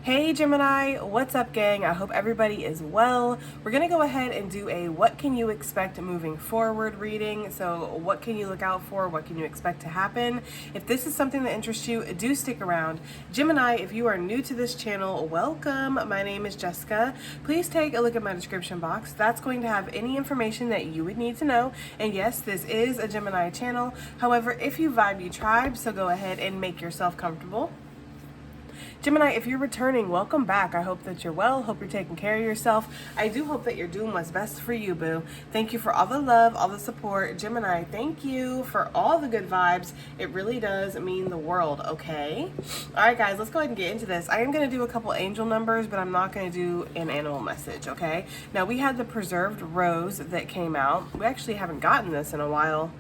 Hey Gemini, what's up gang? I hope everybody is well. We're going to go ahead and do a what can you expect moving forward reading. So what can you look out for? What can you expect to happen? If this is something that interests you, do stick around. Gemini, if you are new to this channel, welcome. My name is Jessica. Please take a look at my description box. That's going to have any information that you would need to know. And yes, this is a Gemini channel. However, if you vibe, you tribe, so go ahead and make yourself comfortable. Gemini, if you're returning, welcome back. I hope that you're well. Hope you're taking care of yourself. I do hope that you're doing what's best for you, boo. Thank you for all the love, all the support. Gemini, thank you for all the good vibes. It really does mean the world, okay? All right, guys, let's go ahead and get into this. I am going to do a couple angel numbers, but I'm not going to do an animal message, okay? Now, we had the preserved rose that came out. We actually haven't gotten this in a while.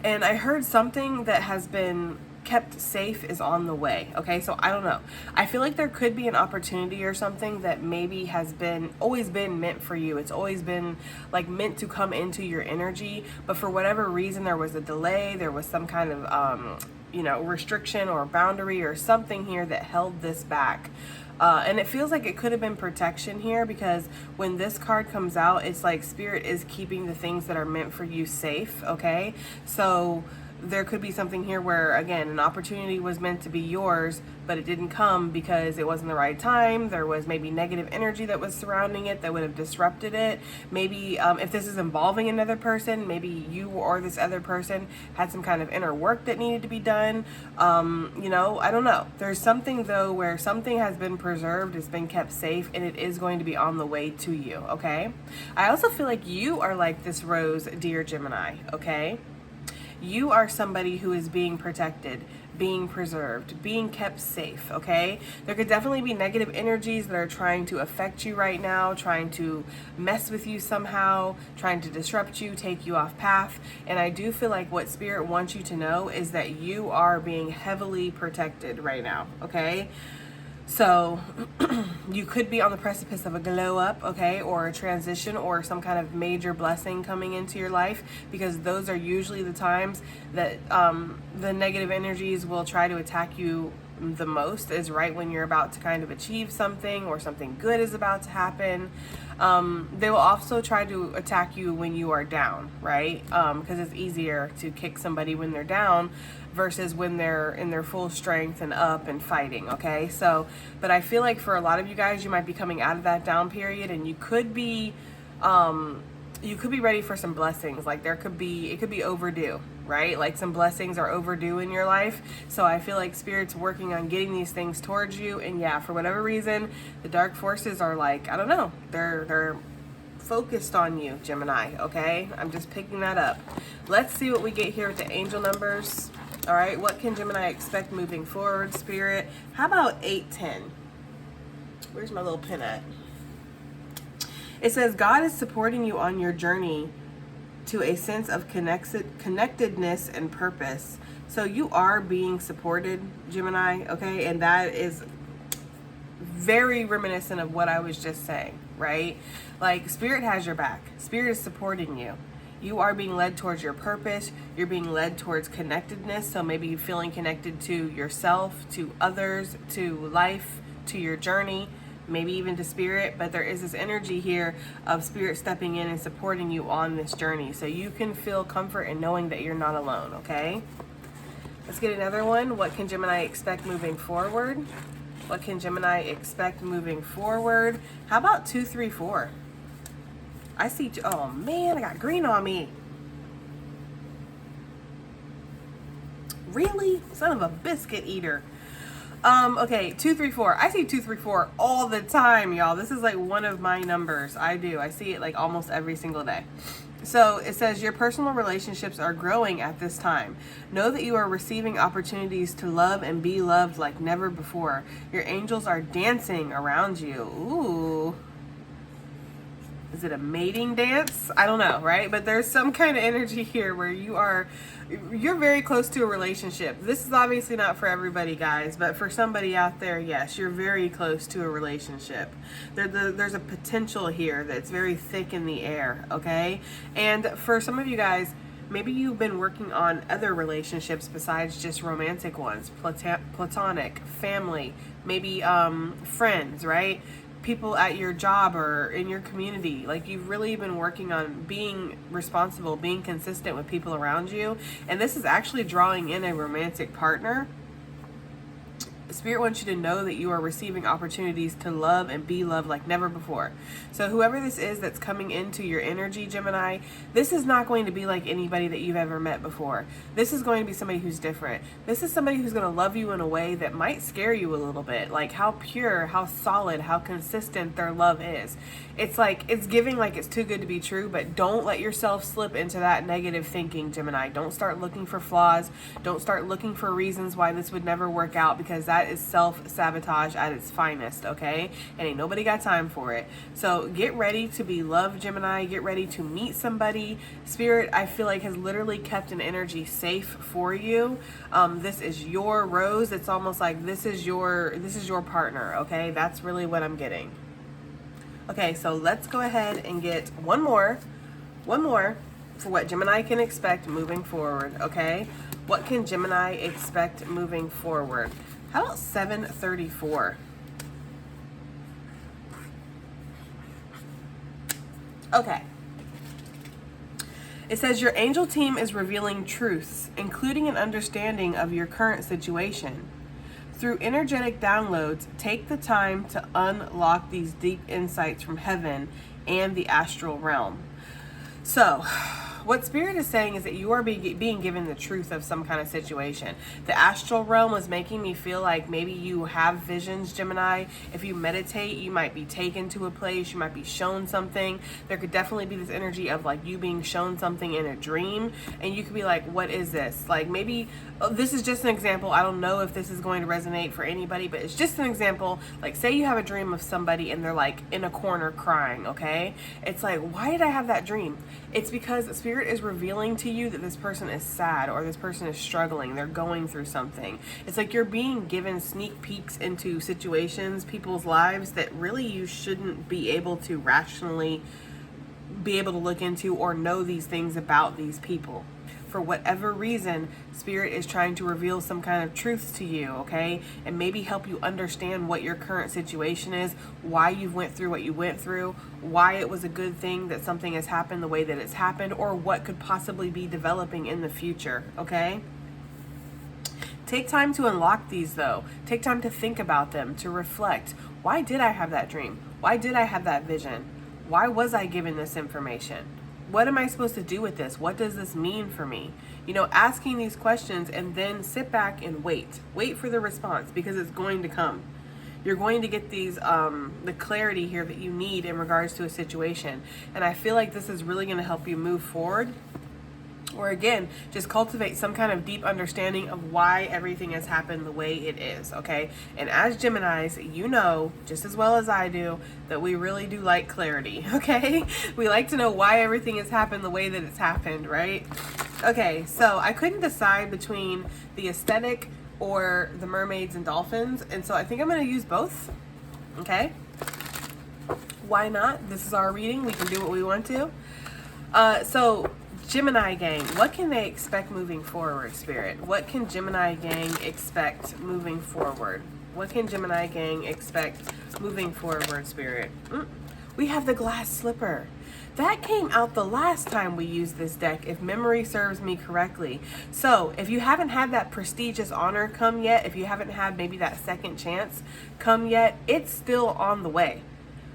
And I heard something that has been kept safe is on the way. Okay, so I don't know. I feel like there could be an opportunity or something that maybe has been always been meant for you. It's always been like meant to come into your energy, but for whatever reason there was a delay, there was some kind of restriction or boundary or something here that held this back. And it feels like it could have been protection here, because when this card comes out, it's like Spirit is keeping the things that are meant for you safe, okay? So there could be something here where, again, an opportunity was meant to be yours, but it didn't come because it wasn't the right time. There was maybe negative energy that was surrounding it that would have disrupted it. Maybe if this is involving another person, maybe you or this other person had some kind of inner work that needed to be done. I don't know. There's something, though, where something has been preserved, it's been kept safe, and it is going to be on the way to you, okay? I also feel like you are like this rose, dear Gemini, okay? You are somebody who is being protected, being preserved, being kept safe, okay? There could definitely be negative energies that are trying to affect you right now, trying to mess with you somehow, trying to disrupt you, take you off path. And I do feel like what Spirit wants you to know is that you are being heavily protected right now, okay? So you could be on the precipice of a glow up, okay, or a transition or some kind of major blessing coming into your life, because those are usually the times that the negative energies will try to attack you the most, is right when you're about to kind of achieve something or something good is about to happen. They will also try to attack you when you are down, right? Because it's easier to kick somebody when they're down versus when they're in their full strength and up and fighting, okay? So, but I feel like for a lot of you guys, you might be coming out of that down period, and you could be ready for some blessings. Like it could be overdue, right? Like some blessings are overdue in your life. So I feel like Spirit's working on getting these things towards you. And yeah, for whatever reason, the dark forces are like, I don't know, they're focused on you, Gemini, okay? I'm just picking that up. Let's see what we get here with the angel numbers. All right, what can Gemini expect moving forward, Spirit? How about 810? Where's my little pin at? It says, God is supporting you on your journey to a sense of connectedness and purpose. So you are being supported, Gemini, okay? And that is very reminiscent of what I was just saying, right? Like Spirit has your back. Spirit is supporting you. You are being led towards your purpose. You're being led towards connectedness. So maybe you're feeling connected to yourself, to others, to life, to your journey, maybe even to Spirit. But there is this energy here of Spirit stepping in and supporting you on this journey. So you can feel comfort in knowing that you're not alone, okay? Let's get another one. What can Gemini expect moving forward? What can Gemini expect moving forward? How about 234? I see, oh man, I got green on me. Really? Son of a biscuit eater. Okay, 234. I see 234 all the time, y'all. This is like one of my numbers. I see it like almost every single day. So it says your personal relationships are growing at this time. Know that you are receiving opportunities to love and be loved like never before. Your angels are dancing around you. Ooh. Is it a mating dance? I don't know, right? But there's some kind of energy here where you're very close to a relationship. This is obviously not for everybody, guys, but for somebody out there, yes, you're very close to a relationship. There's a potential here that's very thick in the air, okay? And for some of you guys, Maybe you've been working on other relationships besides just romantic ones, platonic, family, maybe friends, right? People at your job or in your community. Like, you've really been working on being responsible, being consistent with people around you. And this is actually drawing in a romantic partner. Spirit wants you to know that you are receiving opportunities to love and be loved like never before. So whoever this is that's coming into your energy, Gemini, this is not going to be like anybody that you've ever met before. This is going to be somebody who's different. This is somebody who's going to love you in a way that might scare you a little bit. Like how pure, how solid, how consistent their love is. It's like, it's giving like it's too good to be true, but don't let yourself slip into that negative thinking, Gemini. Don't start looking for flaws. Don't start looking for reasons why this would never work out, because that is self-sabotage at its finest, okay? And ain't nobody got time for it. So get ready to be loved, Gemini. Get ready to meet somebody. Spirit, I feel like, has literally kept an energy safe for you. This is your rose. It's almost like this is your partner, okay? That's really what I'm getting. Okay, so let's go ahead and get one more for what Gemini can expect moving forward, okay? What can Gemini expect moving forward? How about 734? Okay. It says your angel team is revealing truths, including an understanding of your current situation. Through energetic downloads, take the time to unlock these deep insights from heaven and the astral realm. So, what Spirit is saying is that you are being given the truth of some kind of situation. The astral realm was making me feel like maybe you have visions, Gemini. If you meditate, you might be taken to a place. You might be shown something. There could definitely be this energy of like you being shown something in a dream. And you could be like, what is this? Like maybe, this is just an example. I don't know if this is going to resonate for anybody, but it's just an example. Like say you have a dream of somebody and they're like in a corner crying, okay? It's like, why did I have that dream? It's because Spirit is revealing to you that this person is sad or this person is struggling. They're going through something. It's like you're being given sneak peeks into situations, people's lives that really you shouldn't be able to rationally be able to look into or know these things about these people. For whatever reason, Spirit is trying to reveal some kind of truth to you, okay? And maybe help you understand what your current situation is, why you went through what you went through, why it was a good thing that something has happened the way that it's happened, or what could possibly be developing in the future, okay? Take time to unlock these though. Take time to think about them, to reflect. Why did I have that dream? Why did I have that vision? Why was I given this information? What am I supposed to do with this? What does this mean for me? You know, asking these questions and then sit back and wait. Wait for the response because it's going to come. You're going to get these, the clarity here that you need in regards to a situation. And I feel like this is really going to help you move forward. Or again, just cultivate some kind of deep understanding of why everything has happened the way it is, okay? And as Geminis, you know, just as well as I do, that we really do like clarity, okay? We like to know why everything has happened the way that it's happened, right? Okay, so I couldn't decide between the aesthetic or the mermaids and dolphins, and so I think I'm going to use both, okay? Why not? This is our reading. We can do what we want to. So Gemini gang, what can they expect moving forward, Spirit? What can Gemini gang expect moving forward? What can Gemini gang expect moving forward, Spirit? We have the glass slipper. That came out the last time we used this deck, if memory serves me correctly. So if you haven't had that prestigious honor come yet, if you haven't had maybe that second chance come yet, it's still on the way.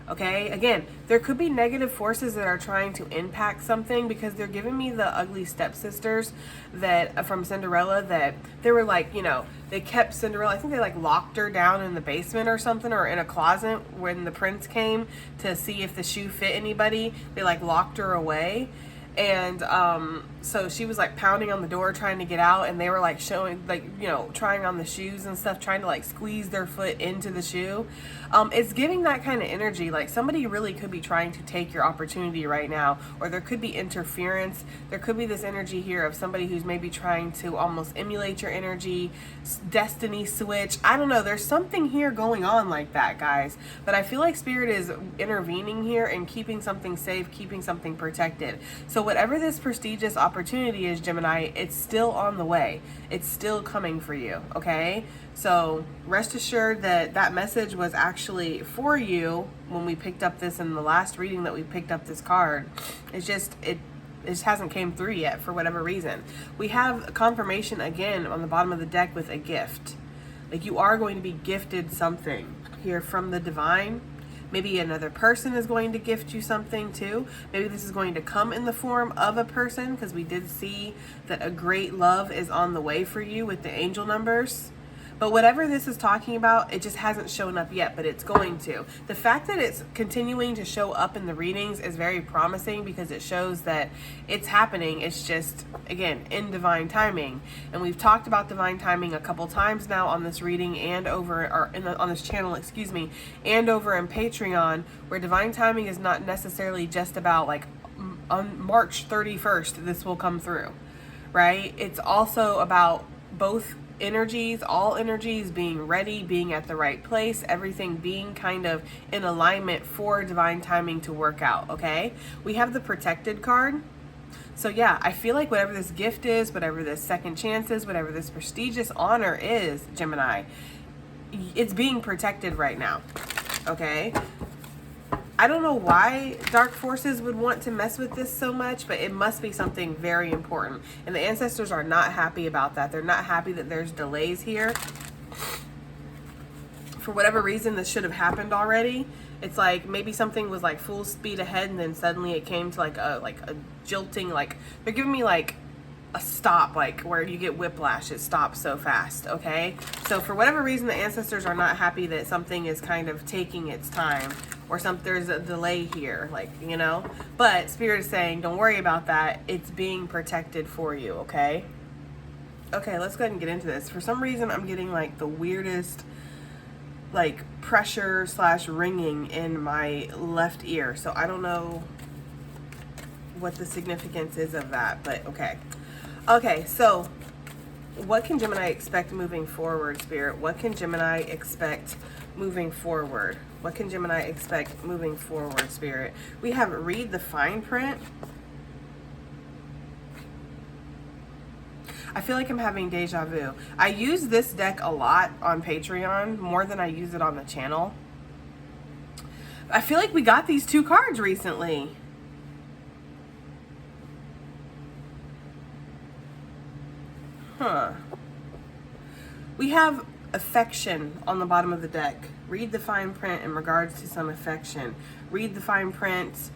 Okay, again, there could be negative forces that are trying to impact something because they're giving me the ugly stepsisters that from Cinderella that they were like, you know, they kept Cinderella. I think they like locked her down in the basement or something, or in a closet when the prince came to see if the shoe fit anybody. They like locked her away. And so she was like pounding on the door trying to get out, and they were like showing, like, you know, trying on the shoes and stuff, trying to like squeeze their foot into the shoe. It's giving that kind of energy, like somebody really could be trying to take your opportunity right now, or there could be interference. There could be this energy here of somebody who's maybe trying to almost emulate your energy, destiny switch. I don't know, there's something here going on like that, guys, but I feel like Spirit is intervening here and keeping something safe, keeping something protected. So So whatever this prestigious opportunity is, Gemini, it's still on the way. It's still coming for you, okay? So rest assured that that message was actually for you when we picked up this in the last reading that we picked up this card. It's just, it just hasn't came through yet for whatever reason. We have confirmation again on the bottom of the deck with a gift. Like, you are going to be gifted something here from the divine. Maybe another person is going to gift you something too. Maybe this is going to come in the form of a person, because we did see that a great love is on the way for you with the angel numbers. But whatever this is talking about, it just hasn't shown up yet, but it's going to. The fact that it's continuing to show up in the readings is very promising, because it shows that it's happening. It's just, again, in divine timing. And we've talked about divine timing a couple times now on this reading and over, or on this channel, excuse me, and over in Patreon, where divine timing is not necessarily just about like on March 31st, this will come through, right? It's also about both energies, all energies being ready, being at the right place, everything being kind of in alignment for divine timing to work out, okay? We have the protected card. So yeah, I feel like whatever this gift is, whatever this second chance is, whatever this prestigious honor is, Gemini, it's being protected right now, okay? I don't know why dark forces would want to mess with this so much, but it must be something very important. And the ancestors are not happy about that. They're not happy that there's delays here. For whatever reason, this should have happened already. It's like maybe something was like full speed ahead, and then suddenly it came to like a jolting, like they're giving me like a stop, like where you get whiplash, it stops so fast, okay? So for whatever reason, the ancestors are not happy that something is kind of taking its time, or there's a delay here, like, you know? But Spirit is saying, don't worry about that. It's being protected for you, okay? Okay, let's go ahead and get into this. For some reason, I'm getting like the weirdest like pressure / ringing in my left ear. So I don't know what the significance is of that, but okay. Okay, so what can Gemini expect moving forward, Spirit? What can Gemini expect moving forward? What can Gemini expect moving forward, Spirit? We have read the fine print. I feel like I'm having deja vu. I use this deck a lot on Patreon, more than I use it on the channel. I feel like we got these two cards recently. Huh. We have affection on the bottom of the deck. Read the fine print in regards to some affection. Read the fine print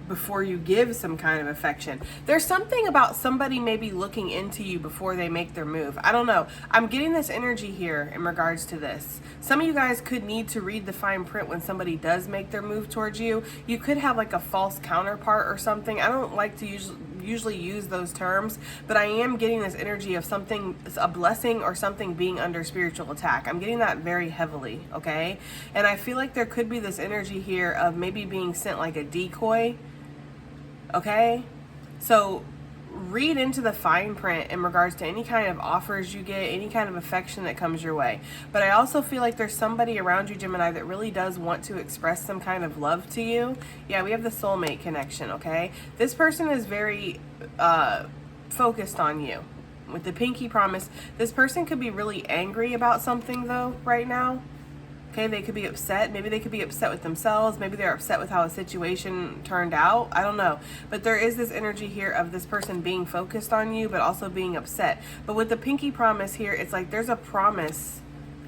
before you give some kind of affection. There's something about somebody maybe looking into you before they make their move. I don't know. I'm getting this energy here in regards to this. Some of you guys could need to read the fine print when somebody does make their move towards you. You could have like a false counterpart or something. I don't like to usually use those terms, but I am getting this energy of something, a blessing or something being under spiritual attack. I'm getting that very heavily, okay? And I feel like there could be this energy here of maybe being sent like a decoy. Okay, so read into the fine print in regards to any kind of offers you get, any kind of affection that comes your way. But I also feel like there's somebody around you, Gemini, that really does want to express some kind of love to you. Yeah, we have the soulmate connection, okay? This person is very focused on you. With the pinky promise, this person could be really angry about something, though, right now. Okay, they could be upset. Maybe they could be upset with themselves. Maybe they're upset with how a situation turned out. I don't know. But there is this energy here of this person being focused on you, but also being upset. But with the pinky promise here, it's like there's a promise.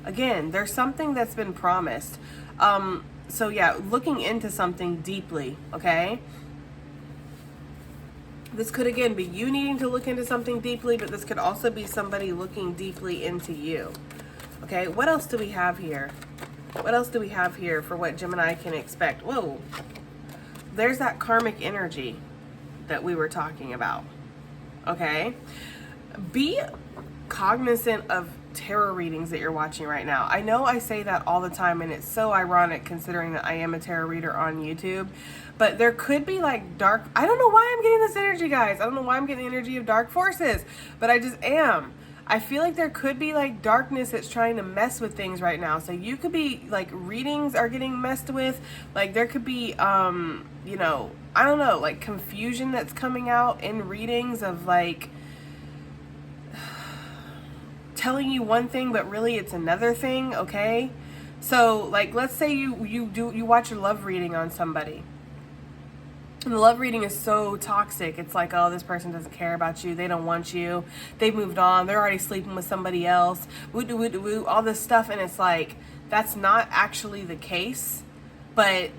Again, there's something that's been promised. So yeah, looking into something deeply, okay? This could, again, be you needing to look into something deeply, but this could also be somebody looking deeply into you. Okay, what else do we have here? What else do we have here for what Gemini can expect? Whoa, there's that karmic energy that we were talking about, okay? Be cognizant of tarot readings that you're watching right now. I know I say that all the time, and it's so ironic considering that I am a tarot reader on YouTube, but there could be like dark, I don't know why I'm getting this energy, guys. I don't know why I'm getting the energy of dark forces, but I just am. I feel like there could be like darkness that's trying to mess with things right now. So you could be like, readings are getting messed with. Like there could be, you know, I don't know, like confusion that's coming out in readings of like telling you one thing, but really it's another thing. Okay. So like, let's say you watch a love reading on somebody. And the love reading is so toxic. It's like, oh, this person doesn't care about you. They don't want you. They've moved on. They're already sleeping with somebody else. Woo, all this stuff. And it's like, that's not actually the case. But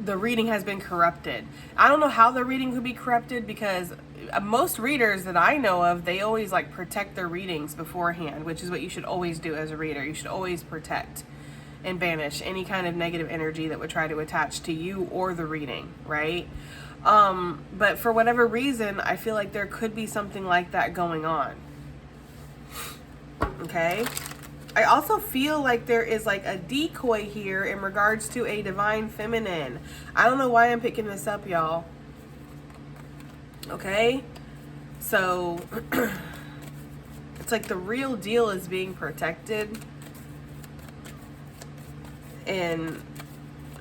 the reading has been corrupted. I don't know how the reading could be corrupted, because most readers that I know of, they always like protect their readings beforehand, which is what you should always do as a reader. You should always protect and banish any kind of negative energy that would try to attach to you or the reading, right? But for whatever reason, I feel like there could be something like that going on. Okay? I also feel like there is like a decoy here in regards to a divine feminine. I don't know why I'm picking this up, y'all. Okay? So, it's like the real deal is being protected. And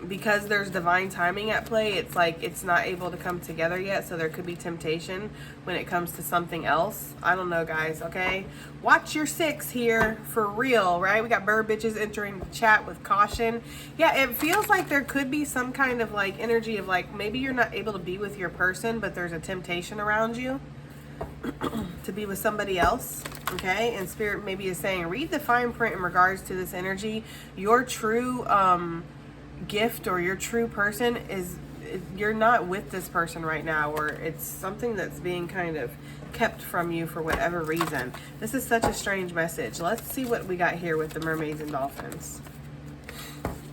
because there's divine timing at play, it's like it's not able to come together yet. So there could be temptation when it comes to something else. I don't know, guys. Okay, watch your six here for real, right? We got bird bitches entering the chat with caution. Yeah, it feels like there could be some kind of like energy of like, maybe you're not able to be with your person, but there's a temptation around you to be with somebody else. Okay, and Spirit maybe is saying, read the fine print in regards to this energy. Your true gift or your true person is, you're not with this person right now, or it's something that's being kind of kept from you for whatever reason. This is such a strange message. Let's see what we got here with the mermaids and dolphins.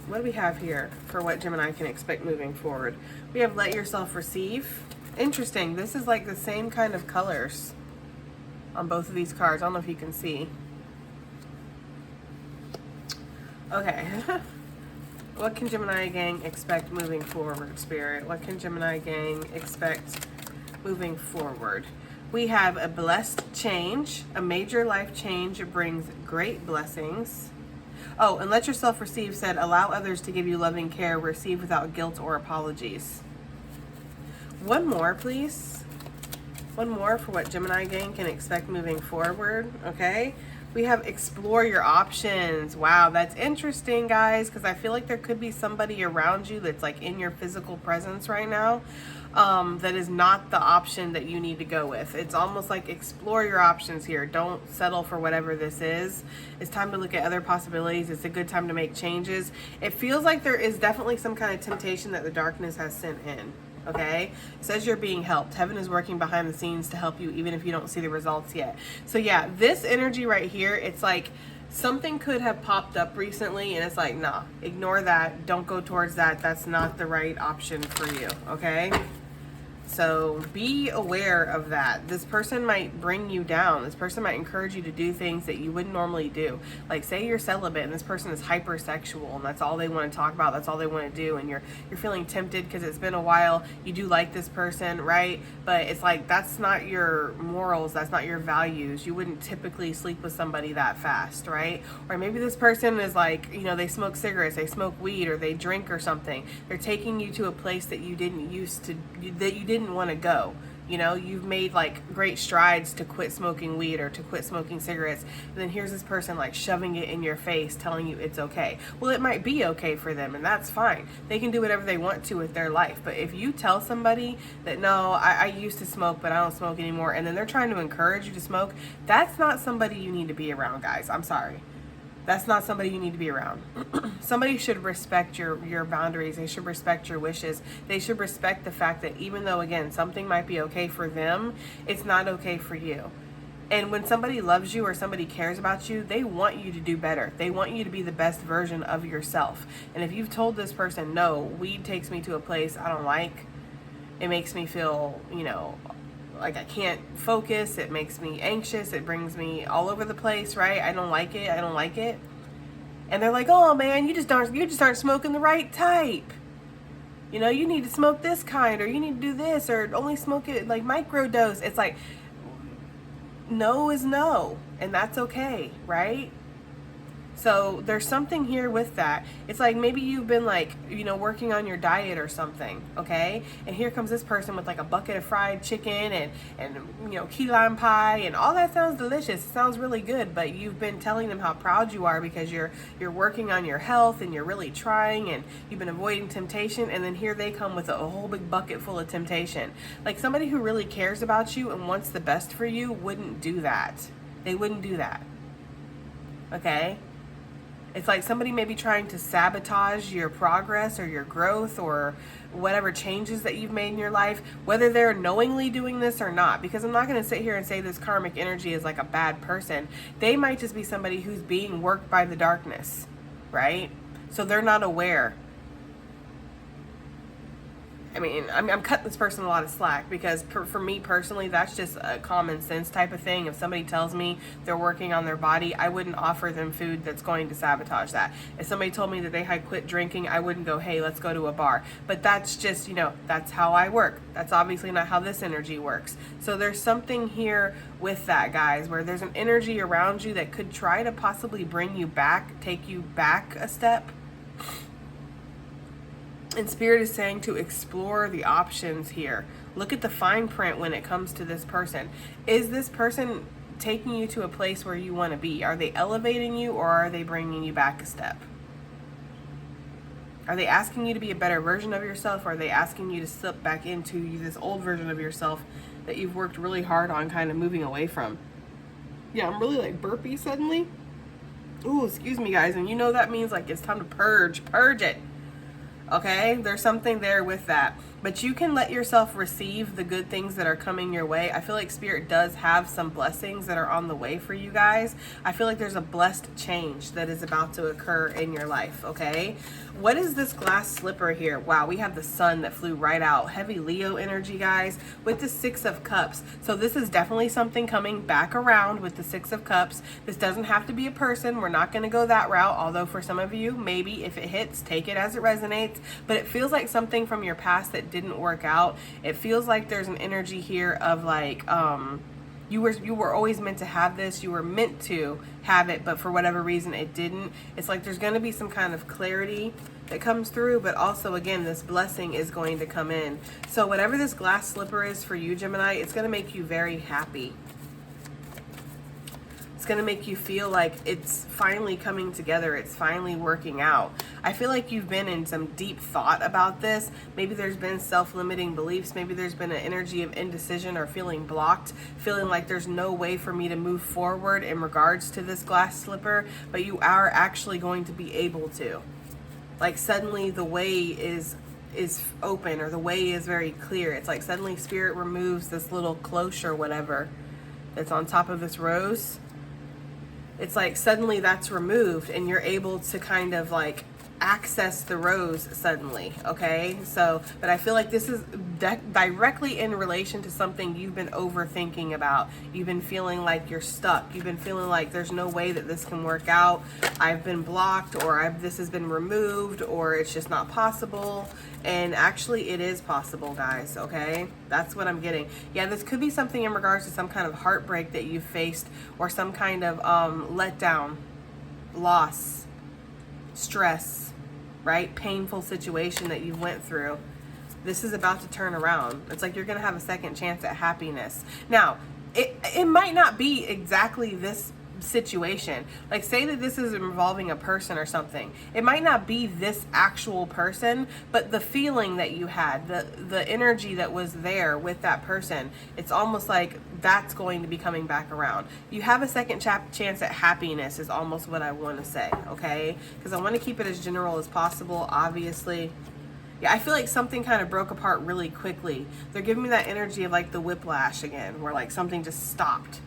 What do we have here for what Gemini can expect moving forward? We have let yourself receive. Interesting. This is like the same kind of colors on both of these cards. I don't know if you can see. Okay. What can Gemini gang expect moving forward, Spirit? What can Gemini gang expect moving forward? We have a blessed change. A major life change brings great blessings. Oh, and let yourself receive said, allow others to give you loving care. Receive without guilt or apologies. One more, please. One more for what Gemini gang can expect moving forward. Okay. We have explore your options. Wow, that's interesting, guys, because I feel like there could be somebody around you that's like in your physical presence right now that is not the option that you need to go with. It's almost like explore your options here. Don't settle for whatever this is. It's time to look at other possibilities. It's a good time to make changes. It feels like there is definitely some kind of temptation that the darkness has sent in. Okay, it says you're being helped. Heaven is working behind the scenes to help you, even if you don't see the results yet. So yeah, this energy right here, it's like something could have popped up recently and it's like, nah, ignore that. Don't go towards that. That's not the right option for you. Okay. So be aware of that. This person might bring you down. This person might encourage you to do things that you wouldn't normally do. Like say you're celibate and this person is hypersexual and that's all they want to talk about. That's all they want to do. And you're feeling tempted because it's been a while. You do like this person, right? But it's like, that's not your morals. That's not your values. You wouldn't typically sleep with somebody that fast, right? Or maybe this person is like, you know, they smoke cigarettes, they smoke weed, or they drink or something. They're taking you to a place that you didn't want to go. You know, you've made like great strides to quit smoking weed or to quit smoking cigarettes, and then here's this person like shoving it in your face, telling you it's okay. Well, it might be okay for them, and that's fine. They can do whatever they want to with their life. But if you tell somebody that, no, I used to smoke, but I don't smoke anymore, and then they're trying to encourage you to smoke, that's not somebody you need to be around, guys. I'm sorry. That's not somebody you need to be around. Somebody should respect your boundaries. They should respect your wishes. They should respect the fact that even though, again, something might be okay for them, it's not okay for you. And when somebody loves you or somebody cares about you, they want you to do better. They want you to be the best version of yourself. And if you've told this person, no, weed takes me to a place I don't like, it makes me feel, you know, like I can't focus, it makes me anxious, it brings me all over the place, right? I don't like it. And they're like, oh man, you just aren't smoking the right type. You know, you need to smoke this kind, or you need to do this, or only smoke it like microdose. It's like, no is no, and that's okay, right? So there's something here with that. It's like maybe you've been like, you know, working on your diet or something, okay? And here comes this person with like a bucket of fried chicken and you know, key lime pie, and all that sounds delicious. It sounds really good, but you've been telling them how proud you are because you're working on your health and you're really trying and you've been avoiding temptation, and then here they come with a whole big bucket full of temptation. Like somebody who really cares about you and wants the best for you wouldn't do that. They wouldn't do that. Okay? It's like somebody may be trying to sabotage your progress or your growth or whatever changes that you've made in your life, whether they're knowingly doing this or not. Because I'm not going to sit here and say this karmic energy is like a bad person. They might just be somebody who's being worked by the darkness, right? So they're not aware. I mean, I'm cutting this person a lot of slack because for me personally, that's just a common sense type of thing. If somebody tells me they're working on their body, I wouldn't offer them food that's going to sabotage that. If somebody told me that they had quit drinking, I wouldn't go, hey, let's go to a bar. But that's just, you know, that's how I work. That's obviously not how this energy works. So there's something here with that, guys, where there's an energy around you that could try to possibly bring you back, take you back a step. And Spirit is saying to explore the options here. Look at the fine print when it comes to this person. Is this person taking you to a place where you want to be? Are they elevating you, or are they bringing you back a step? Are they asking you to be a better version of yourself, or are they asking you to slip back into this old version of yourself that you've worked really hard on kind of moving away from? Yeah, I'm really like burpy suddenly. Ooh, excuse me, guys. And you know that means like it's time to purge it. Okay, there's something there with that. But you can let yourself receive the good things that are coming your way. I feel like Spirit does have some blessings that are on the way for you guys. I feel like there's a blessed change that is about to occur in your life, okay? What is this glass slipper here? Wow, we have the sun that flew right out. Heavy Leo energy, guys, with the Six of Cups. So this is definitely something coming back around with the Six of Cups. This doesn't have to be a person. We're not going to go that route, although for some of you, maybe if it hits, take it as it resonates. But it feels like something from your past that didn't work out. It feels like there's an energy here of like you were always meant to have this. You were meant to have it, but for whatever reason it didn't. It's like there's going to be some kind of clarity that comes through, but also again this blessing is going to come in. So whatever this glass slipper is for you, Gemini, it's going to make you very happy. It's going to make you feel like it's finally coming together. It's finally working out. I feel like you've been in some deep thought about this. Maybe there's been self-limiting beliefs. Maybe there's been an energy of indecision or feeling blocked, feeling like there's no way for me to move forward in regards to this glass slipper, but you are actually going to be able to. Like suddenly the way is open, or the way is very clear. It's like suddenly Spirit removes this little cloche or whatever that's on top of this rose. It's like suddenly that's removed and you're able to kind of like access the rose suddenly, okay? So, but I feel like this is directly in relation to something you've been overthinking about. You've been feeling like you're stuck. You've been feeling like there's no way that this can work out. I've been blocked, or this has been removed, or it's just not possible. And actually it is possible, guys, okay? That's what I'm getting. Yeah, this could be something in regards to some kind of heartbreak that you faced, or some kind of letdown, loss, stress, right? Painful situation that you went through. This is about to turn around. It's like you're going to have a second chance at happiness. Now, it might not be exactly this situation. Like say that this is involving a person or something. It might not be this actual person, but the feeling that you had, the energy that was there with that person, it's almost like that's going to be coming back around. You have a second chance at happiness is almost what I want to say, okay? Because I want to keep it as general as possible, obviously. Yeah, I feel like something kind of broke apart really quickly. They're giving me that energy of like the whiplash again, where like something just stopped,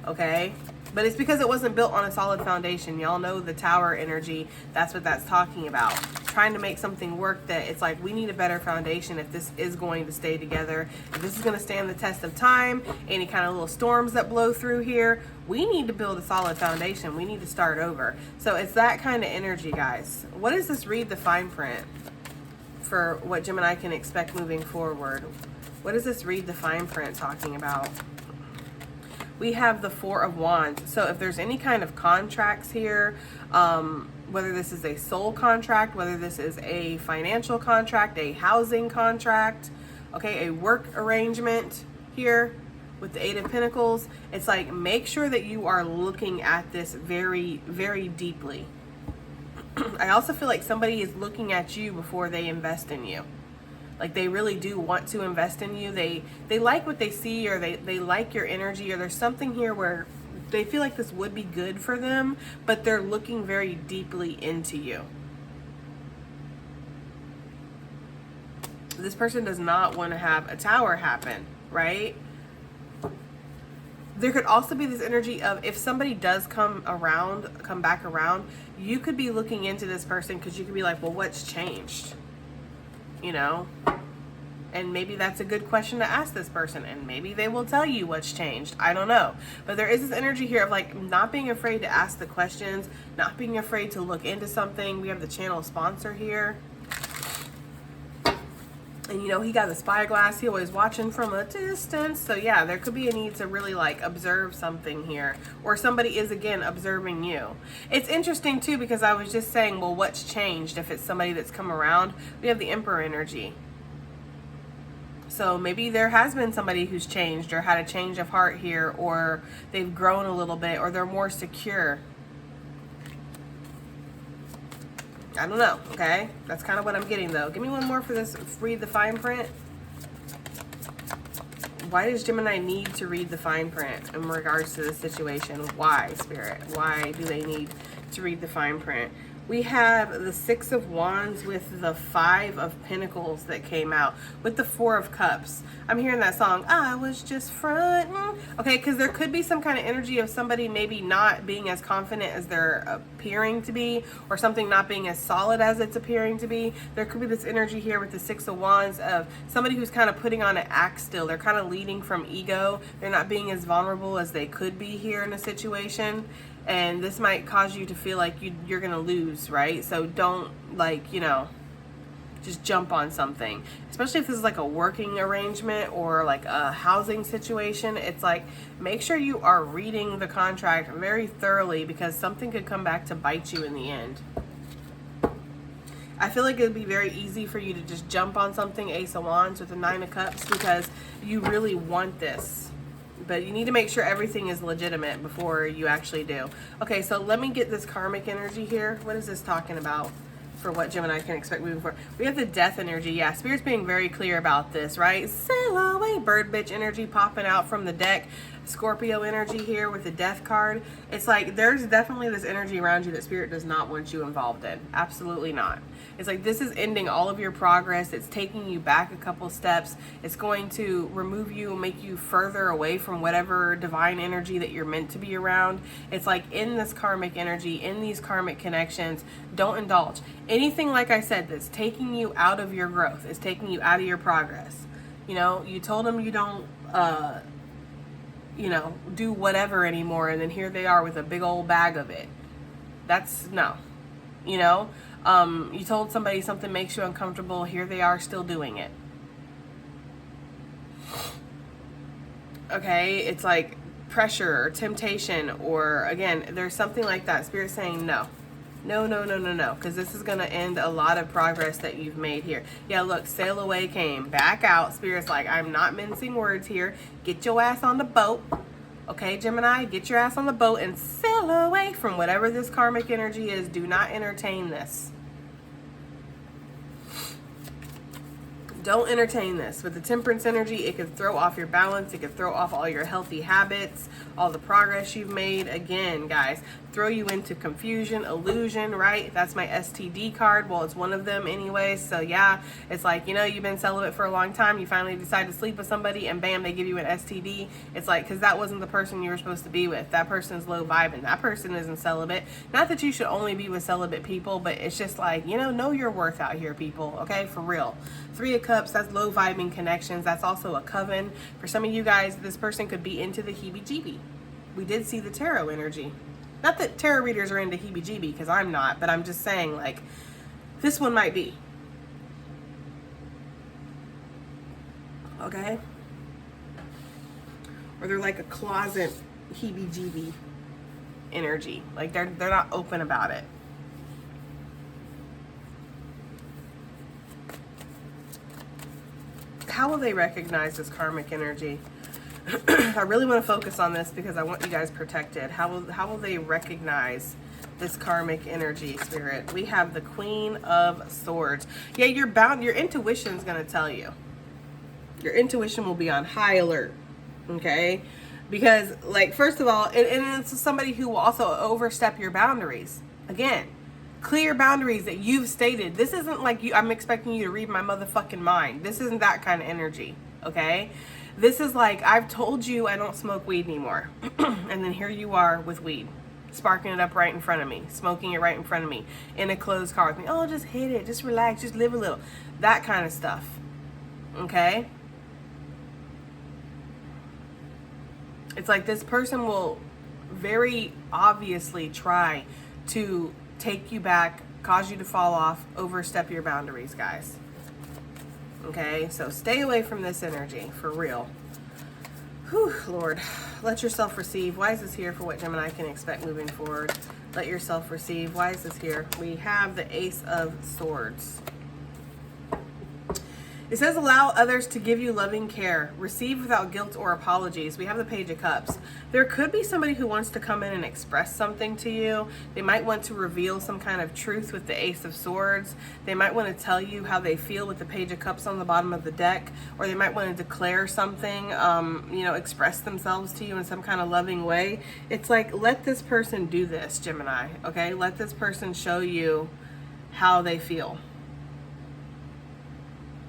okay? But it's because it wasn't built on a solid foundation. Y'all know the tower energy. That's what that's talking about. Trying to make something work that it's like we need a better foundation if this is going to stay together. If this is going to stand the test of time, any kind of little storms that blow through here, we need to build a solid foundation. We need to start over. So it's that kind of energy, guys. What does this read the fine print for what Gemini can expect moving forward? What does this read the fine print talking about? we have the Four of Wands. So if there's any kind of contracts here, whether this is a soul contract, whether this is a financial contract, a housing contract, okay, a work arrangement here with the Eight of Pentacles, it's like, make sure that you are looking at this very, very deeply. I also feel like somebody is looking at you before they invest in you. Like, they really do want to invest in you. They like what they see, or they like your energy, or there's something here where they feel like this would be good for them, but they're looking very deeply into you. This person does not want to have a tower happen, right? There could also be this energy of, if somebody does come back around, you could be looking into this person because you could be like, well, what's changed? You know? And maybe that's a good question to ask this person, and maybe they will tell you what's changed. I don't know. But there is this energy here of like not being afraid to ask the questions, not being afraid to look into something. We have the channel sponsor here. And, you know, he got the spyglass. He always watching from a distance. So, yeah, there could be a need to really, like, observe something here. Or somebody is, again, observing you. It's interesting, too, because I was just saying, well, what's changed if it's somebody that's come around? We have the Emperor energy. So maybe there has been somebody who's changed or had a change of heart here, or they've grown a little bit, or they're more secure. I don't know, okay? That's kind of what I'm getting, though. Give me one more for this. Read the fine print. Why does Gemini need to read the fine print in regards to the situation? Why, Spirit? Why do they need to read the fine print? We have the Six of Wands with the Five of Pentacles that came out with the Four of Cups. I'm hearing that song, I was just frontin'. Okay, because there could be some kind of energy of somebody maybe not being as confident as they're appearing to be, or something not being as solid as it's appearing to be. There could be this energy here with the Six of Wands of somebody who's kind of putting on an act still. They're kind of leading from ego. They're not being as vulnerable as they could be here in a situation. And this might cause you to feel like you're going to lose, right? So don't, like, you know, just jump on something. Especially if this is like a working arrangement or like a housing situation. It's like, make sure you are reading the contract very thoroughly, because something could come back to bite you in the end. I feel like it would be very easy for you to just jump on something, Ace of Wands with the Nine of Cups, because you really want this. But you need to make sure everything is legitimate before you actually do. Okay, so let me get this karmic energy here. What is this talking about for what Gemini can expect moving forward? We have the death energy. Yeah, Spirit's being very clear about this, right? Sail away, bird bitch energy popping out from the deck. Scorpio energy here with the death card. It's like there's definitely this energy around you that Spirit does not want you involved in. Absolutely not. It's like this is ending all of your progress. It's taking you back a couple steps. It's going to remove you and make you further away from whatever divine energy that you're meant to be around. It's like in this karmic energy, in these karmic connections, don't indulge. Anything, like I said, that's taking you out of your growth, is taking you out of your progress. You know, you told them you don't, you know, do whatever anymore, and then here they are with a big old bag of it. That's no, you know. You told somebody something makes you uncomfortable, here they are still doing it. Okay, it's like pressure or temptation, or again, there's something like that. Spirit saying no. No, no, no, no, no, because this is going to end a lot of progress that you've made here. Yeah, look, sail away came back out. Spirit's like, I'm not mincing words here. Get your ass on the boat. Okay, Gemini, get your ass on the boat and sail away from whatever this karmic energy is. Do not entertain this. Don't entertain this. With the temperance energy, it could throw off your balance. It could throw off all your healthy habits, all the progress you've made. Again, guys, throw you into confusion, illusion, right? That's my STD card. Well, it's one of them anyway. So yeah, it's like, you know, you've been celibate for a long time. You finally decide to sleep with somebody and bam, they give you an STD. It's like, because that wasn't the person you were supposed to be with. That person's low vibe and that person isn't celibate. Not that you should only be with celibate people, but it's just like, you know your worth out here, people. Okay, for real. Three of Cups, that's low vibing connections. That's also a coven. For some of you guys, this person could be into the heebie-jeebie. We did see the tarot energy. Not that tarot readers are into heebie-jeebie, because I'm not, but I'm just saying, like, this one might be. Okay? Or they're like a closet heebie-jeebie energy. Like they're not open about it. How will they recognize this karmic energy? I really want to focus on this because I want you guys protected. How will they recognize this karmic energy, Spirit? We have the Queen of Swords. Yeah, your intuition is going to tell you. Your intuition will be on high alert, okay? Because, like, first of all, and it's somebody who will also overstep your boundaries. Again, clear boundaries that you've stated. This isn't like I'm expecting you to read my motherfucking mind. This isn't that kind of energy, okay? This is like, I've told you I don't smoke weed anymore. And then here you are with weed, sparking it up right in front of me, smoking it right in front of me, in a closed car with me. Oh, just hit it, just relax, just live a little. That kind of stuff, okay? It's like this person will very obviously try to take you back, cause you to fall off, overstep your boundaries, guys. Okay, so stay away from this energy, for real. Whew, Lord, let yourself receive. Why is this here for what Gemini can expect moving forward? Let yourself receive. Why is this here? We have the Ace of Swords. It says, allow others to give you loving care. Receive without guilt or apologies. We have the Page of Cups. There could be somebody who wants to come in and express something to you. They might want to reveal some kind of truth with the Ace of Swords. They might want to tell you how they feel with the Page of Cups on the bottom of the deck. Or they might want to declare something, express themselves to you in some kind of loving way. It's like, let this person do this, Gemini, okay? Let this person show you how they feel.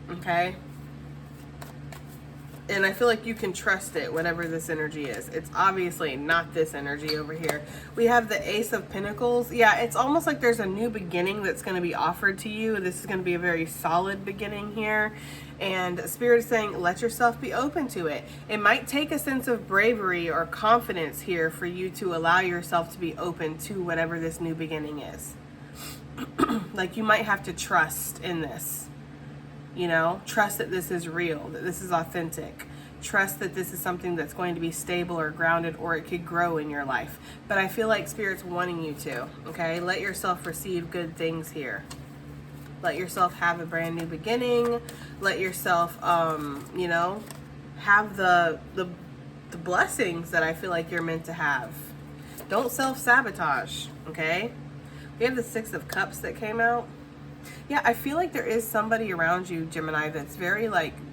Okay, and I feel like you can trust it, whatever this energy is. It's obviously not this energy over here. We have the Ace of Pentacles. Yeah, it's almost like there's a new beginning that's going to be offered to you. This is going to be a very solid beginning here. And Spirit is saying, let yourself be open to it. It might take a sense of bravery or confidence here for you to allow yourself to be open to whatever this new beginning is. Like you might have to trust in this. You know, trust that this is real, that this is authentic. Trust that this is something that's going to be stable or grounded, or it could grow in your life. But I feel like Spirit's wanting you to, okay? Let yourself receive good things here. Let yourself have a brand new beginning. Let yourself, have the blessings that I feel like you're meant to have. Don't self-sabotage, okay? We have the Six of Cups that came out. Yeah, I feel like there is somebody around you, Gemini, that's very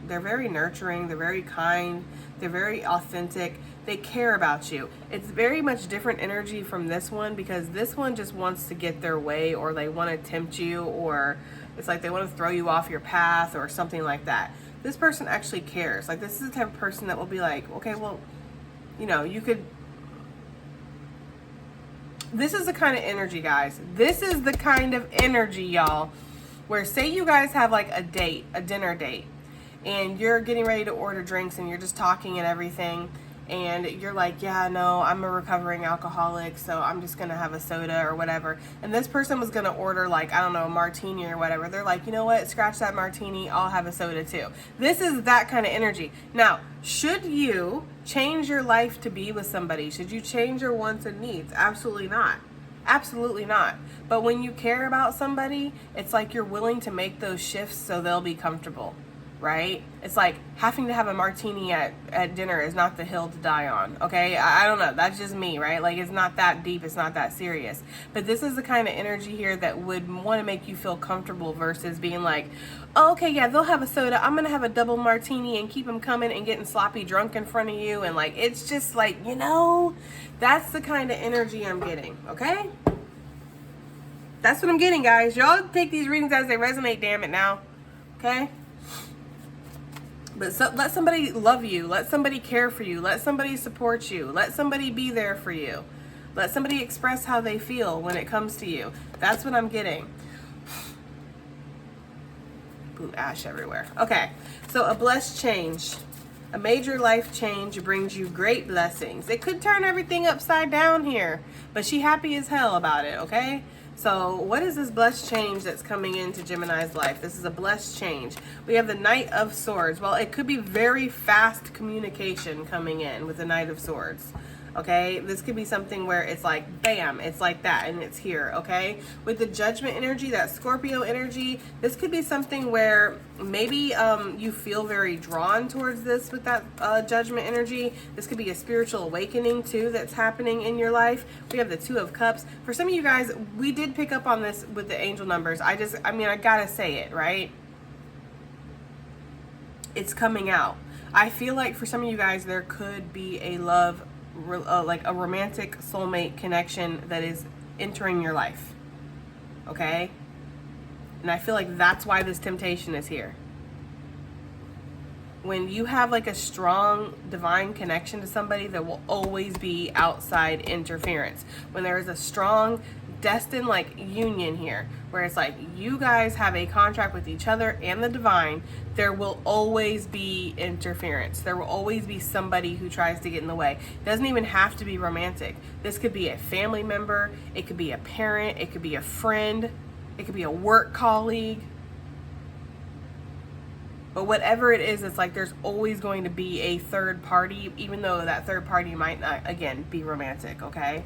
they're very nurturing, they're very kind, they're very authentic, they care about you. It's very much different energy from this one, because this one just wants to get their way, or they want to tempt you, or it's like they want to throw you off your path or something like that. This person actually cares. Like, this is the type of person that will be like, okay, well, you could... This is the kind of energy, guys. This is the kind of energy, y'all, where say you guys have like a date, a dinner date, and you're getting ready to order drinks and you're just talking and everything, and you're like, yeah, no, I'm a recovering alcoholic, so I'm just going to have a soda or whatever. And this person was going to order like, I don't know, a martini or whatever. They're like, you know what? Scratch that martini. I'll have a soda too. This is that kind of energy. Now, should you change your life to be with somebody? Should you change your wants and needs? Absolutely not. Absolutely not. But when you care about somebody, it's like you're willing to make those shifts so they'll be comfortable, right? It's like having to have a martini at dinner is not the hill to die on, okay? I don't know. That's just me, right? Like, it's not that deep. It's not that serious. But this is the kind of energy here that would want to make you feel comfortable versus being like, oh, okay, yeah, they'll have a soda. I'm going to have a double martini and keep them coming and getting sloppy drunk in front of you. And, like, it's just like, that's the kind of energy I'm getting, okay? That's what I'm getting, guys. Y'all take these readings as they resonate, damn it now, okay? But let somebody love you. Let somebody care for you. Let somebody support you. Let somebody be there for you. Let somebody express how they feel when it comes to you. That's what I'm getting. Ooh, ash everywhere. Okay, so a blessed change. A major life change brings you great blessings. It could turn everything upside down here, but she happy as hell about it, okay? So what is this blessed change that's coming into Gemini's life? This is a blessed change. We have the Knight of Swords. Well, it could be very fast communication coming in with the Knight of Swords. Okay, this could be something where it's like bam, it's like that and it's here. Okay, with the Judgment energy, that Scorpio energy, this could be something where maybe you feel very drawn towards this with that Judgment energy. This could be a spiritual awakening too that's happening in your life. We have the Two of Cups. For some of you guys, we did pick up on this with the angel numbers. I gotta say it, right? It's coming out. I feel like for some of you guys, there could be a love, like a romantic soulmate connection that is entering your life. Okay? And I feel like that's why this temptation is here. When you have like a strong divine connection to somebody, there will always be outside interference. When there is a strong destined like union here, where it's like you guys have a contract with each other and the divine, there will always be interference. There will always be somebody who tries to get in the way. It doesn't even have to be romantic. This could be a family member, it could be a parent, it could be a friend, it could be a work colleague. But whatever it is, it's like there's always going to be a third party, even though that third party might not, again, be romantic, okay?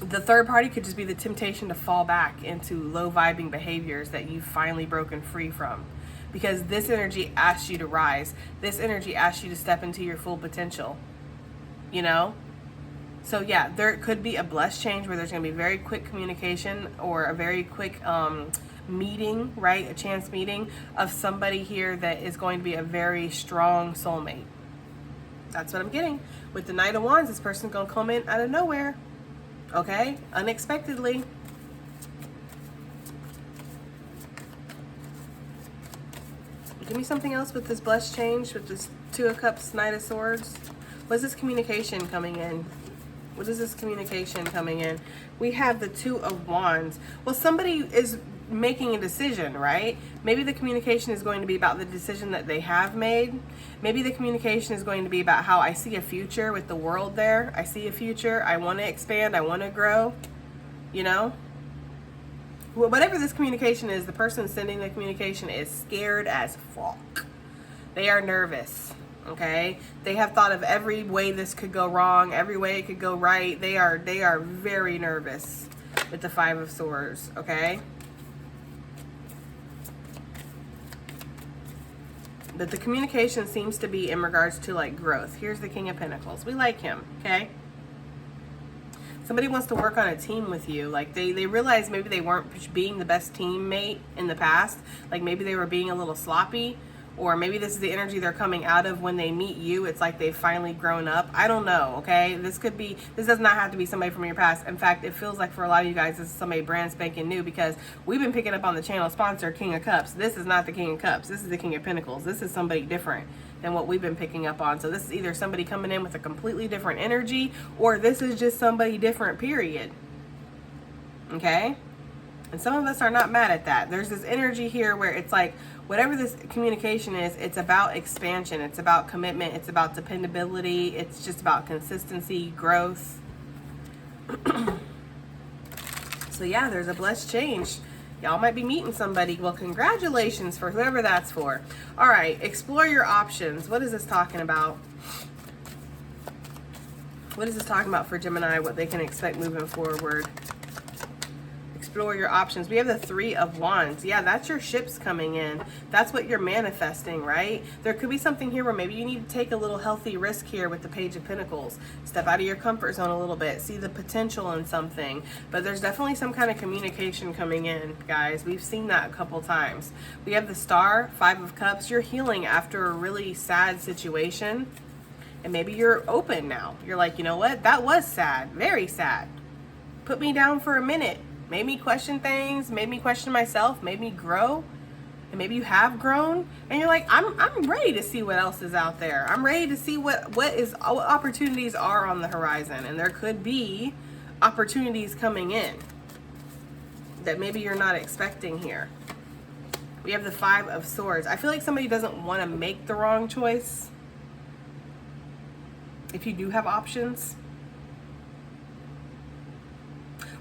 The third party could just be the temptation to fall back into low vibing behaviors that you've finally broken free from. Because this energy asks you to rise. This energy asks you to step into your full potential. You know? So yeah, there could be a blessed change where there's going to be very quick communication or a very quick meeting, right? A chance meeting of somebody here that is going to be a very strong soulmate. That's what I'm getting. With the Knight of Wands, this person's going to come in out of nowhere. Okay? Unexpectedly. Give me something else with this blessed change, with this Two of Cups, Knight of Swords. What's this communication coming in? What is this communication coming in? We have the Two of Wands. Well, somebody is making a decision, right? Maybe the communication is going to be about the decision that they have made. Maybe the communication is going to be about how I see a future with the world there. I see a future. I want to expand. I want to grow. You know? Whatever this communication is, the person sending the communication is scared as fuck. They are nervous. Okay? They have thought of every way this could go wrong, every way it could go right. They are very nervous with the Five of Swords. Okay? But the communication seems to be in regards to like growth. Here's the King of Pentacles. We like him, okay? Somebody wants to work on a team with you. Like they realize maybe they weren't being the best teammate in the past. Like maybe they were being a little sloppy. Or maybe this is the energy they're coming out of when they meet you. It's like they've finally grown up. I don't know, okay? This does not have to be somebody from your past. In fact, it feels like for a lot of you guys, this is somebody brand spanking new because we've been picking up on the channel sponsor, King of Cups. This is not the King of Cups. This is the King of Pentacles. This is somebody different than what we've been picking up on. So this is either somebody coming in with a completely different energy or this is just somebody different, period. Okay? And some of us are not mad at that. There's this energy here where it's like, whatever this communication is, it's about expansion. It's about commitment. It's about dependability. It's just about consistency, growth. So yeah, there's a blessed change. Y'all might be meeting somebody. Well, congratulations for whoever that's for. All right, explore your options. What is this talking about? What is this talking about for Gemini? What they can expect moving forward? Explore your options. We have the Three of Wands. Yeah, that's your ships coming in. That's what you're manifesting, right? There could be something here where maybe you need to take a little healthy risk here with the Page of Pentacles. Step out of your comfort zone a little bit. See the potential in something. But there's definitely some kind of communication coming in, guys. We've seen that a couple times. We have the Star, Five of Cups. You're healing after a really sad situation. And maybe you're open now. You're like, you know what? That was sad. Very sad. Put me down for a minute. Made me question things, made me question myself, made me grow. And maybe you have grown and you're like, I'm ready to see what else is out there. I'm ready to see what opportunities are on the horizon. And there could be opportunities coming in that maybe you're not expecting here. We have the Five of Swords. I feel like somebody doesn't want to make the wrong choice. If you do have options.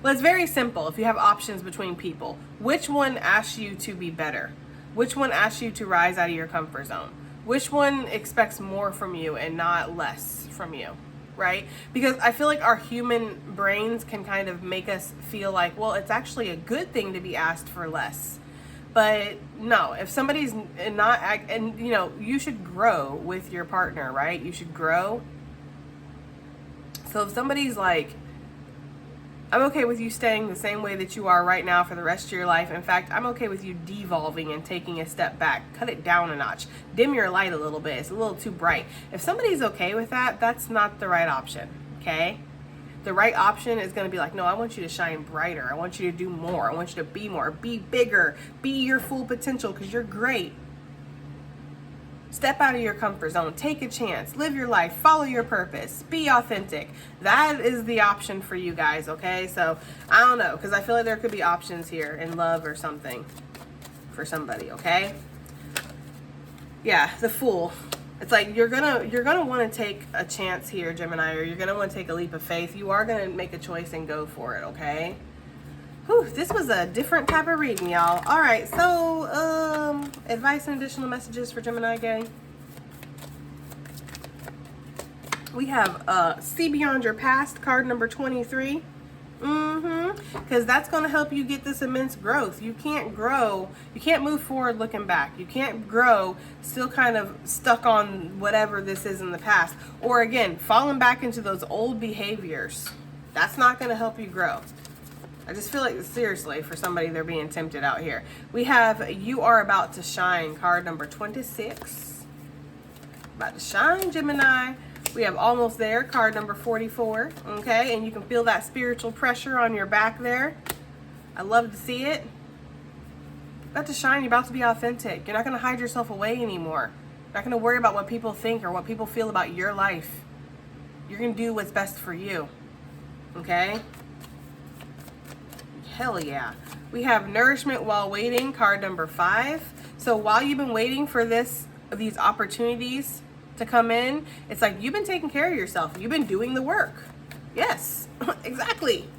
Well, it's very simple. If you have options between people, which one asks you to be better? Which one asks you to rise out of your comfort zone? Which one expects more from you and not less from you, right? Because I feel like our human brains can kind of make us feel like, well, it's actually a good thing to be asked for less. But no, if somebody's not, and you know, you should grow with your partner, right? You should grow. So if somebody's like, I'm okay with you staying the same way that you are right now for the rest of your life. In fact, I'm okay with you devolving and taking a step back. Cut it down a notch. Dim your light a little bit. It's a little too bright. If somebody's okay with that, that's not the right option, okay? The right option is going to be like, no, I want you to shine brighter. I want you to do more. I want you to be more, be bigger, be your full potential because you're great. Step out of your comfort zone, take a chance, live your life, follow your purpose, be authentic. That is the option for you guys, okay? So, I don't know, because I feel like there could be options here in love or something for somebody, okay? Yeah, the Fool. It's like you're gonna want to take a chance here, Gemini, or you're gonna want to take a leap of faith. You are gonna make a choice and go for it, okay? Whew, this was a different type of reading, y'all. All right, so advice and additional messages for Gemini gang. We have See Beyond Your Past, card number 23. Because that's going to help you get this immense growth. You can't grow, you can't move forward looking back. You can't grow still kind of stuck on whatever this is in the past. Or again, falling back into those old behaviors. That's not going to help you grow. I just feel like, seriously, for somebody, they're being tempted out here. We have You Are About to Shine, card number 26. About to shine, Gemini. We have Almost There, card number 44. Okay, and you can feel that spiritual pressure on your back there. I love to see it. About to shine, you're about to be authentic. You're not going to hide yourself away anymore. You're not going to worry about what people think or what people feel about your life. You're going to do what's best for you. Okay? Hell yeah. We have Nourishment While Waiting, card number 5. So while you've been waiting for these opportunities to come in, it's like you've been taking care of yourself. You've been doing the work. Yes, exactly.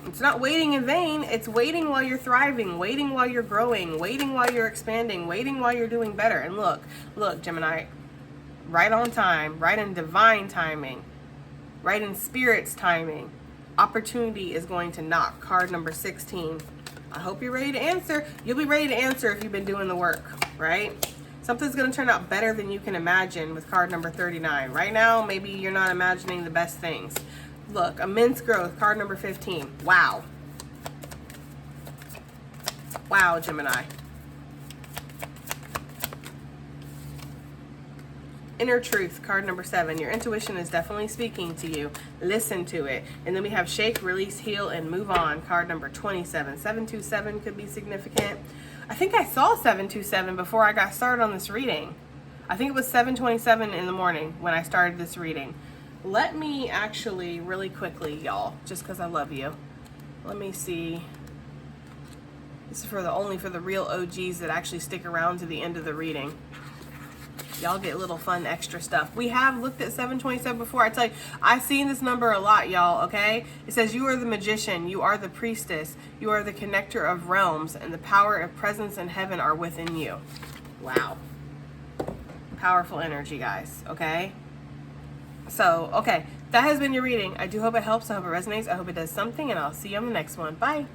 It's not waiting in vain. It's waiting while you're thriving, waiting while you're growing, waiting while you're expanding, waiting while you're doing better. And look, Gemini, right on time, right in divine timing, right in spirit's timing. Opportunity is going to knock, card number 16. I hope you're ready to answer. You'll be ready to answer if you've been doing the work, right? Something's going to turn out better than you can imagine with card number 39. Right now, maybe you're not imagining the best things. Look, immense growth, card number 15. Wow. Wow, Gemini. Inner Truth, card number 7. Your intuition is definitely speaking to you. Listen to it. And then we have Shake, Release, Heal, and Move On, card number 27. 727 could be significant. I think I saw 727 before I got started on this reading. I think it was 7:27 in the morning when I started this reading. Let me actually, really quickly, y'all, just because I love you. Let me see. This is only for the real OGs that actually stick around to the end of the reading. Y'all get little fun extra stuff. We have looked at 727 before. I tell you, I've seen this number a lot, y'all, okay? It says, you are the magician, you are the priestess, you are the connector of realms, and the power of presence in heaven are within you. Wow. Powerful energy, guys, okay? So, okay, that has been your reading. I do hope it helps. I hope it resonates. I hope it does something, and I'll see you on the next one. Bye.